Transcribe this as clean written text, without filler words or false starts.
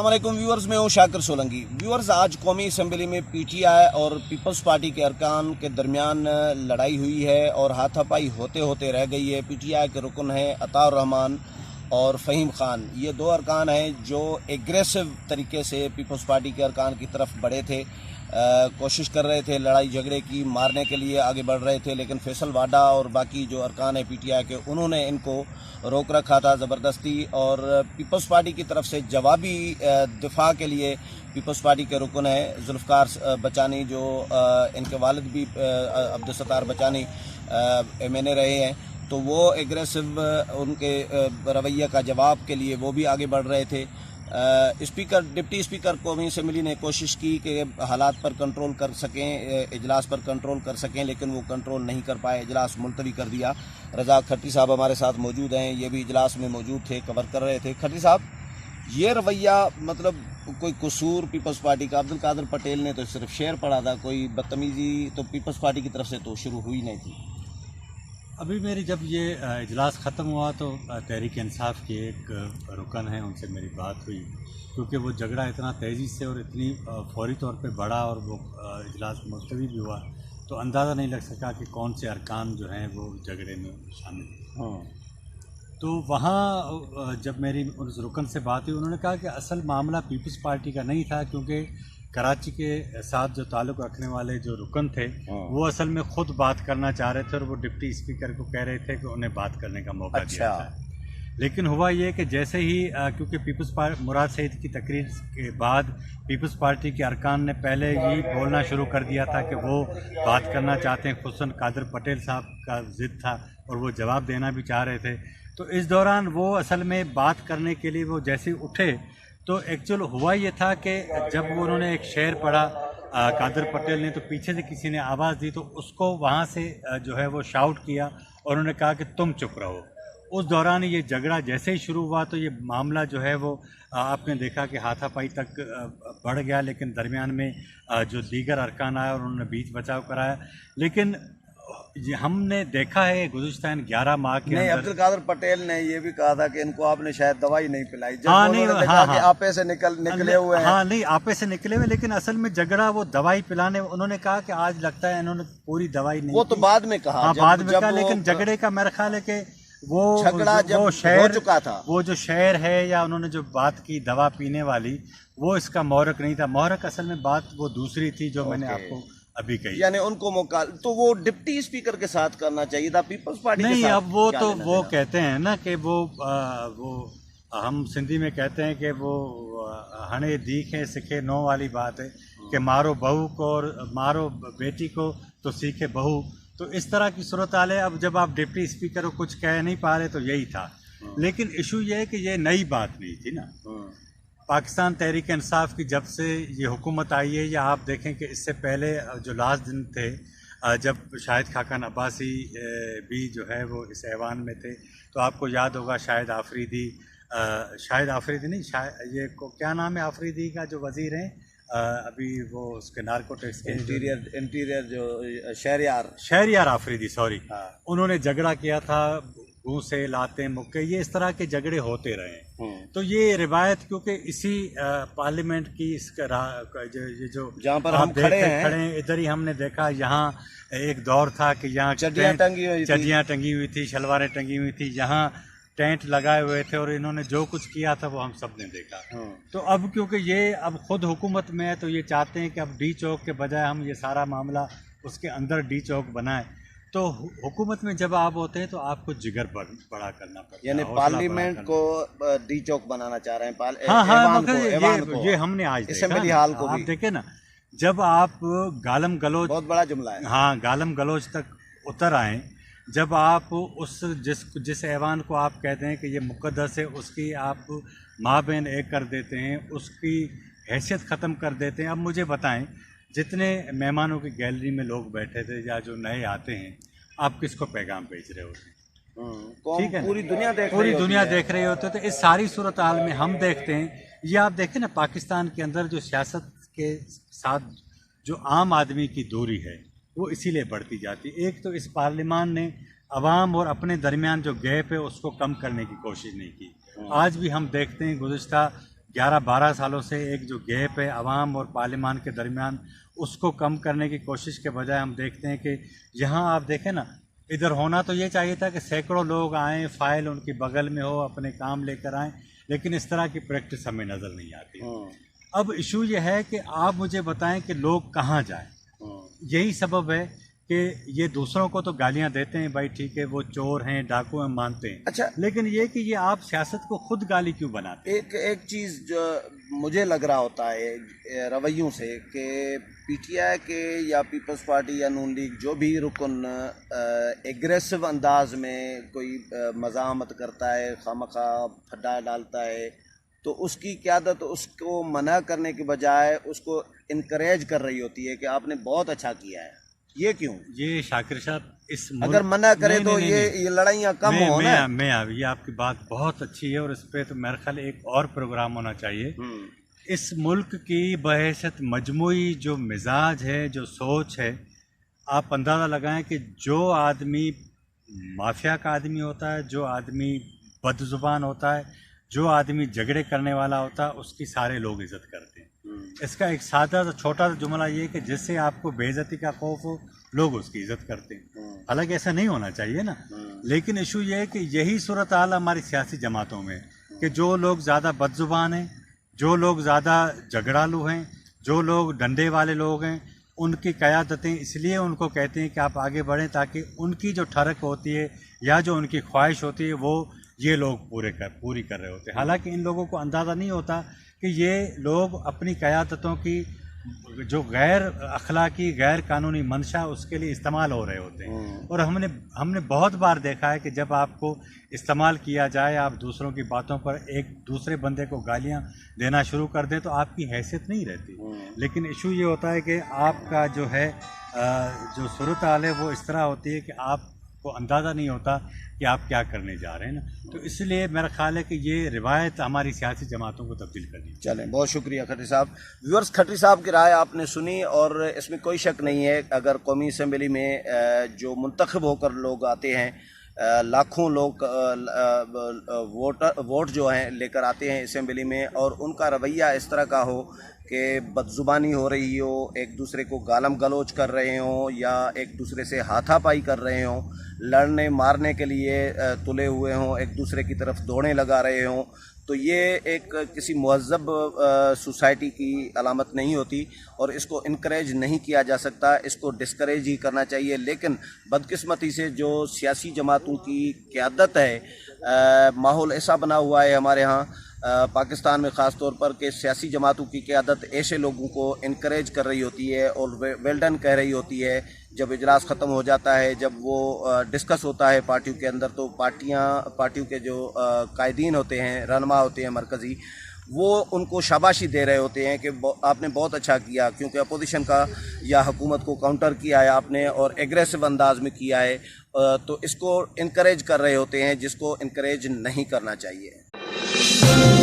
अस्सलाम वालेकुम व्यूअर्स, मैं हूँ शाकिर सोलंकी। व्यूअर्स, आज कौमी असम्बली में पीटीआई और पीपल्स पार्टी के अरकान के दरमियान लड़ाई हुई है और हाथापाई होते होते रह गई है। पीटीआई के रुकन हैं अताउर रहमान और फ़हीम ख़ान। ये दो अरकान हैं जो एग्रेसिव तरीके से पीपल्स पार्टी के अरकान की तरफ बढ़े थे, कोशिश कर रहे थे लड़ाई झगड़े की, मारने के लिए आगे बढ़ रहे थे। लेकिन फैसल वाडा और बाकी जो अरकान है पीटीआई के, उन्होंने इनको रोक रखा था ज़बरदस्ती। और पीपल्स पार्टी की तरफ से जवाबी दिफा के लिए पीपल्स पार्टी के रुकन है जुल्फ़िकार बचानी, जो इनके वालिद भी अब्दुलसत्तार बचानी MNA रहे हैं, तो वो एग्रेसिव उनके रवैये का जवाब के लिए वो भी आगे बढ़ रहे थे। डिप्टी स्पीकर कौमी असम्बली ने कोशिश की कि हालात पर कंट्रोल कर सकें, इजलास पर कंट्रोल कर सकें, लेकिन वो कंट्रोल नहीं कर पाए, इजलास मुलतवी कर दिया। रज़ाक खट्टी साहब हमारे साथ मौजूद हैं, ये भी इजलास में मौजूद थे, कवर कर रहे थे। खट्टी साहब, ये रवैया मतलब कोई कसूर पीपल्स पार्टी का? अब्दुल कादिर पटेल ने तो सिर्फ शेर पढ़ा था, कोई बदतमीज़ी तो पीपल्स पार्टी की तरफ से तो शुरू हुई नहीं थी। अभी मेरी जब ये इजलास ख़त्म हुआ तो तहरीक इंसाफ के एक रुकन है, उनसे मेरी बात हुई, क्योंकि वो झगड़ा इतना तेज़ी से और इतनी फौरी तौर पे बढ़ा और वो इजलास मुलतवी भी हुआ, तो अंदाज़ा नहीं लग सका कि कौन से अरकान जो हैं वो झगड़े में शामिल हैं। तो वहाँ जब मेरी उस रुकन से बात हुई, उन्होंने कहा कि असल मामला पीपल्स पार्टी का नहीं था, क्योंकि कराची के साथ जो ताल्लुक़ रखने वाले जो रुकन थे वो असल में ख़ुद बात करना चाह रहे थे और वो डिप्टी स्पीकर को कह रहे थे कि उन्हें बात करने का मौका दिया जाए। लेकिन हुआ ये कि जैसे ही क्योंकि पीपल्स पार्टी मुराद सईद की तकरीर के बाद पीपल्स पार्टी के अरकान ने पहले ही बोलना शुरू कर दिया था कि वो बात करना चाहते हैं, खुसन कादिर पटेल साहब का ज़िद था और वो जवाब देना भी चाह रहे थे। तो इस दौरान वो असल में बात करने के लिए वो जैसे उठे तो एक्चुअल हुआ ये था कि जब वो उन्होंने एक शेर पढ़ा कादिर पटेल ने, तो पीछे से किसी ने आवाज़ दी, तो उसको वहाँ से जो है वो शाउट किया और उन्होंने कहा कि तुम चुप रहो। उस दौरान ये झगड़ा जैसे ही शुरू हुआ तो ये मामला जो है वो आपने देखा कि हाथापाई तक बढ़ गया, लेकिन दरमियान में जो दीगर अरकान आए और उन्होंने बीच बचाव कराया। लेकिन ये हमने देखा है गुज़िश्ता 11 माह के नहीं, अब्दुल कादिर पटेल ने ये भी कहा था कि इनको आपने शायद दवाई नहीं पिलाई, जब हाँ, उन्होंने देखा कि आपे से निकले हुए हैं। हाँ, नहीं आपे से निकले हुए, लेकिन असल में झगड़ा वो दवाई पिलाने, उन्होंने कहा कि आज लगता है इन्होंने पूरी दवाई नहीं, वो तो बाद में कहा, हाँ बाद में कहा, लेकिन झगड़े का मेरा ख्याल है कि वो झगड़ा जब हो चुका था, वो जो शेर है या उन्होंने जो बात की दवा पीने वाली, वो इसका महरक नहीं था। महरक असल में बात वो दूसरी थी जो मैंने आपको अभी कही। यानी उनको मौका तो वो डिप्टी स्पीकर के साथ करना चाहिए था, पीपल्स पार्टी नहीं। के साथ अब वो तो वो कहते हैं ना कि वो हम सिंधी में कहते हैं कि वो हने दीखे सीखे नो वाली बात है कि मारो बहू को और मारो बेटी को तो सीखे बहू। तो इस तरह की सूरत हाल है। अब जब आप डिप्टी स्पीकर को कुछ कह नहीं पा रहे तो यही था। लेकिन इशू ये है कि ये नई बात नहीं थी ना। पाकिस्तान तहरीक इंसाफ की जब से ये हुकूमत आई है, या आप देखें कि इससे पहले जो लास्ट दिन थे जब शाहिद खाकान अब्बासी भी जो है वो इस ऐवान में थे, तो आपको याद होगा शाहिद आफरीदी नहीं, ये क्या नाम है आफरीदी का जो वज़ीर हैं अभी, वो उसके नारकोटिक्स के इंटीरियर जो शहरियार आफरीदी, सॉरी, उन्होंने झगड़ा किया था, घूं से लाते मुक्के, ये इस तरह के झगड़े होते रहे। तो ये रिवायत क्योंकि इसी पार्लियामेंट की जो जहाँ पर हम खड़े हैं इधर ही हमने देखा। यहाँ एक दौर था कि यहाँ चड्डियाँ टंगी हुई थी, शलवारें टंगी हुई थी, यहाँ टेंट लगाए हुए थे, और इन्होंने जो कुछ किया था वो हम सब ने देखा। तो अब क्योंकि ये अब खुद हुकूमत में है तो ये चाहते हैं कि अब डी चौक के बजाय हम ये सारा मामला उसके अंदर डी चौक बनाएं। तो हुकूमत में जब आप होते हैं तो आपको जिगर बड़ा करना पड़ता है, यानी पार्लियामेंट को डी चौक बनाना चाह रहे हैं। हाँ, ये हमने आज असेंबली हाल को आप देखे ना, जब आप गालम गलोच, बहुत बड़ा जुमला है, हाँ, गालम गलोच तक उतर आए, जब आप उस जिस ऐवान को आप कहते हैं कि ये मुक़द्दस है, उसकी आप माँ बहन एक कर देते हैं, उसकी हैसियत ख़त्म कर देते हैं। अब मुझे बताएं, जितने मेहमानों की गैलरी में लोग बैठे थे या जो नए आते हैं, आप किसको पैगाम भेज रहे होते हैं? ठीक है, पूरी दुनिया देख रही होती है। तो इस सारी सूरत हाल में हम देखते हैं, ये आप देखें ना, पाकिस्तान के अंदर जो सियासत के साथ जो आम आदमी की दूरी है वो इसीलिए बढ़ती जाती है। एक तो इस पार्लियामान ने अवाम और अपने दरमियान जो गैप है उसको कम करने की कोशिश नहीं की। आज भी हम देखते हैं गुज़िश्ता 11-12 सालों से एक जो गैप है अवाम और पार्लियामान के दरमियान, उसको कम करने की कोशिश के बजाय हम देखते हैं कि यहाँ आप देखें ना, इधर होना तो ये चाहिए था कि सैकड़ों लोग आएँ, फाइल उनकी बगल में हो, अपने काम लेकर आएँ, लेकिन इस तरह की प्रैक्टिस हमें नज़र नहीं आती। अब इशू ये है कि आप मुझे बताएं कि लोग कहाँ जाएं। यही सबब है कि ये दूसरों को तो गालियां देते हैं, भाई ठीक है वो चोर हैं, डाकू हैं, मानते हैं। अच्छा, लेकिन ये कि ये आप सियासत को खुद गाली क्यों बनाते हैं? एक चीज़ जो मुझे लग रहा होता है रवैयों से कि पीटीआई के या पीपल्स पार्टी या नून लीग जो भी रुकन एग्रेसिव अंदाज में कोई मज़ाहमत करता है, खामखा फड्डा डालता है, तो उसकी क़यादत उसको मना करने के बजाय उसको इनकरेज कर रही होती है कि आपने बहुत अच्छा किया है। ये क्यों? ये शाकिर साहब इस अगर मना करे तो ये लड़ाइयाँ कम हो ना। मैं ये आपकी बात बहुत अच्छी है और इस पे तो मेरे ख्याल एक और प्रोग्राम होना चाहिए। इस मुल्क की बहैसियत मजमूई जो मिजाज है, जो सोच है, आप अंदाज़ा लगाएं कि जो आदमी माफिया का आदमी होता है, जो आदमी बदजुबान होता है, जो आदमी झगड़े करने वाला होता है, उसकी सारे लोग इज्जत करते हैं। इसका एक सादा सा छोटा सा जुमला ये कि जिससे आपको बेइज्जती का खौफ हो, लोग उसकी इज्जत करते हैं। हालांकि ऐसा नहीं होना चाहिए ना, लेकिन इशू ये है कि यही सूरत हाल हमारी सियासी जमातों में कि जो लोग ज़्यादा बदजुबान हैं, जो लोग ज़्यादा झगड़ालू हैं, जो लोग डंडे वाले लोग हैं, उनकी क़यादतें इसलिए उनको कहते हैं कि आप आगे बढ़ें, ताकि उनकी जो ठरक होती है या जो उनकी ख्वाहिश होती है वो ये लोग पूरी कर रहे होते हैं। हालांकि इन लोगों को अंदाज़ा नहीं होता कि ये लोग अपनी क़यादतों की जो गैर अखलाकी, गैर कानूनी मंशा, उसके लिए इस्तेमाल हो रहे होते हैं। और हमने बहुत बार देखा है कि जब आपको इस्तेमाल किया जाए, आप दूसरों की बातों पर एक दूसरे बंदे को गालियां देना शुरू कर दें, तो आपकी हैसियत नहीं रहती। लेकिन इशू ये होता है कि आपका जो है जो सूरत हाल है वो इस तरह होती है कि आपको अंदाज़ा नहीं होता कि आप क्या करने जा रहे हैं ना। तो इसलिए मेरा ख्याल है कि ये रिवायत हमारी सियासी जमातों को तब्दील करनी चाहिए। चलें, बहुत शुक्रिया खट्टी साहब। व्यूअर्स, खट्टी साहब की राय आपने सुनी और इसमें कोई शक नहीं है, अगर कौमी असम्बली में जो मुंतखब होकर लोग आते हैं, लाखों लोग वोट जो हैं लेकर आते हैं असम्बली में, और उनका रवैया इस तरह का हो कि बदजुबानी हो रही हो, एक दूसरे को गालम गलोच कर रहे हों या एक दूसरे से हाथापाई कर रहे हों, लड़ने मारने के लिए तुले हुए हों, एक दूसरे की तरफ दौड़ें लगा रहे हों, तो ये एक किसी महज़ब सोसाइटी की अलामत नहीं होती और इसको इनकरेज नहीं किया जा सकता, इसको डिस्करेज ही करना चाहिए। लेकिन बदकिस्मती से जो सियासी जमातों की क़यादत है, माहौल ऐसा बना हुआ है हमारे यहाँ पाकिस्तान में ख़ास तौर पर कि सियासी जमातों की क़यादत ऐसे लोगों को इनकरेज कर रही होती है और वेल डन कह रही होती है। जब इजलास ख़त्म हो जाता है, जब वो डिस्कस होता है पार्टियों के अंदर, तो पार्टियों के जो कायदीन होते हैं, रहनुमा होते हैं मरकज़ी, वो उनको शाबाशी दे रहे होते हैं कि आपने बहुत अच्छा किया, क्योंकि अपोजिशन का या हुकूमत को काउंटर किया है आपने और एग्रेसिव अंदाज में किया है, तो इसको इनकरेज कर रहे होते हैं, जिसको इनकरेज नहीं करना चाहिए।